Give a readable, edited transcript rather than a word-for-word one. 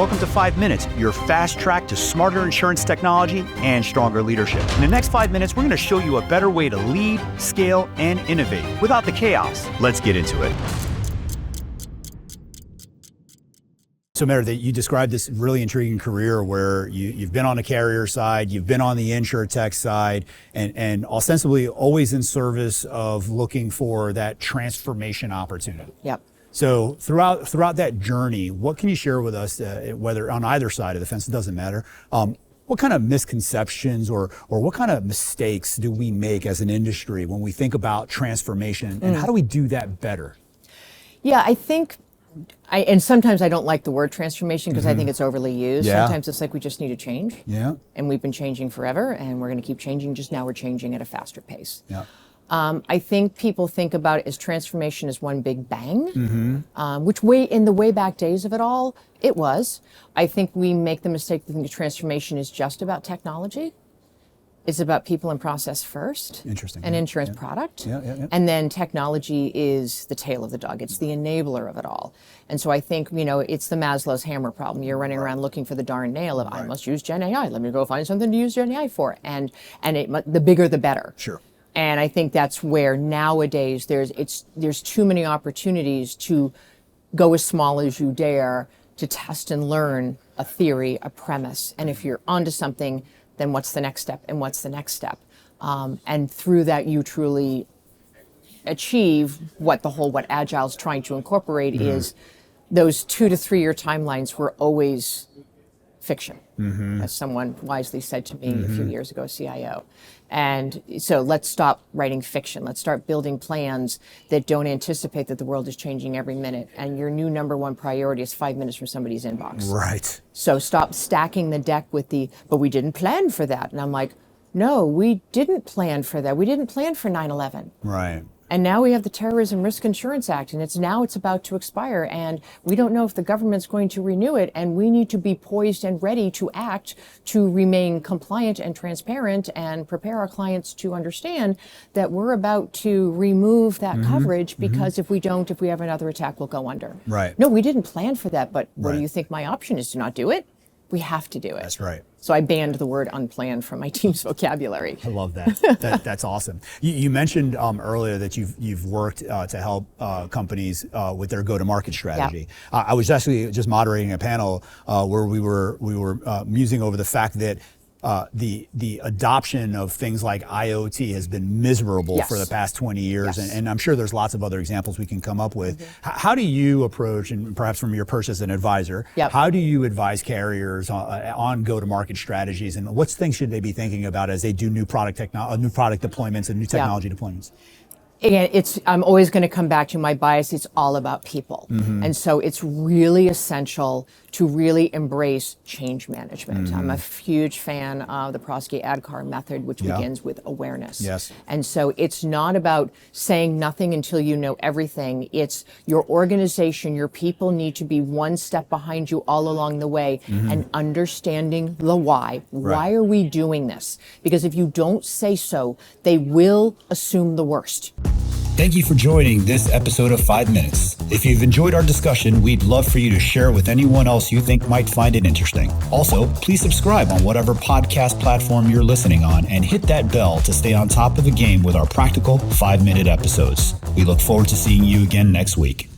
welcome to 5 Minutes, your fast track to smarter insurance technology and stronger leadership. In the next 5 minutes, we're going to show you a better way to lead, scale, and innovate without the chaos. Let's get into it. So Meredith, you described this really intriguing career where you've been on the carrier side, you've been on the InsurTech side, and ostensibly always in service of looking for that transformation opportunity. Yep. So throughout that journey, what can you share with us, whether on either side of the fence, it doesn't matter, what kind of misconceptions or what kind of mistakes do we make as an industry when we think about transformation, and how do we do that better? Yeah, I think, and sometimes I don't like the word transformation because I think it's overly used. Yeah. Sometimes it's like we just need to change. Yeah. And we've been changing forever, and we're going to keep changing, just now we're changing at a faster pace. Yeah. I think people think about it as transformation as one big bang, which in the way back days of it all, it was. I think we make the mistake to think transformation is just about technology. It's about people and process first. Interesting. An insurance product. Yeah. And then technology is the tail of the dog. It's the enabler of it all. And so I think, it's the Maslow's hammer problem. You're running around looking for the darn nail of, I must use Gen AI. Let me go find something to use Gen AI for. And the bigger the better. Sure. And I think that's where nowadays there's too many opportunities to go as small as you dare to test and learn a theory, a premise. And if you're onto something, then what's the next step and what's the next step? And through that, you truly achieve what Agile's trying to incorporate is those 2 to 3 year timelines were always fiction, as someone wisely said to me a few years ago, CIO. And so let's stop writing fiction. Let's start building plans that don't anticipate that the world is changing every minute. And your new number one priority is 5 minutes from somebody's inbox. Right. So stop stacking the deck with but we didn't plan for that. And I'm like, no, we didn't plan for that. We didn't plan for 9/11. Right. And now we have the Terrorism Risk Insurance Act, and it's about to expire, and we don't know if the government's going to renew it, and we need to be poised and ready to act to remain compliant and transparent and prepare our clients to understand that we're about to remove that coverage because if we have another attack, we'll go under. Right. No, we didn't plan for that, but what do you think my option is? To not do it? We have to do it. That's right. So I banned the word unplanned from my team's vocabulary. I love that. That's awesome. You mentioned earlier that you've worked to help companies with their go-to-market strategy. Yeah. I was actually just moderating a panel where we were musing over the fact that the adoption of things like IoT has been miserable for the past 20 years, and I'm sure there's lots of other examples we can come up with. How do you approach, and perhaps from your perch as an advisor, how do you advise carriers on go-to-market strategies, and what things should they be thinking about as they do new product deployments and new technology deployments? Again, I'm always going to come back to my bias. It's all about people. And so it's really essential to really embrace change management. I'm a huge fan of the Prosky ADKAR method, which begins with awareness. Yes. And so it's not about saying nothing until you know everything. It's your organization, your people need to be one step behind you all along the way and understanding the why. Why are we doing this? Because if you don't say so, they will assume the worst. Thank you for joining this episode of 5 Minutes. If you've enjoyed our discussion, we'd love for you to share with anyone else you think might find it interesting. Also, please subscribe on whatever podcast platform you're listening on and hit that bell to stay on top of the game with our practical 5-minute episodes. We look forward to seeing you again next week.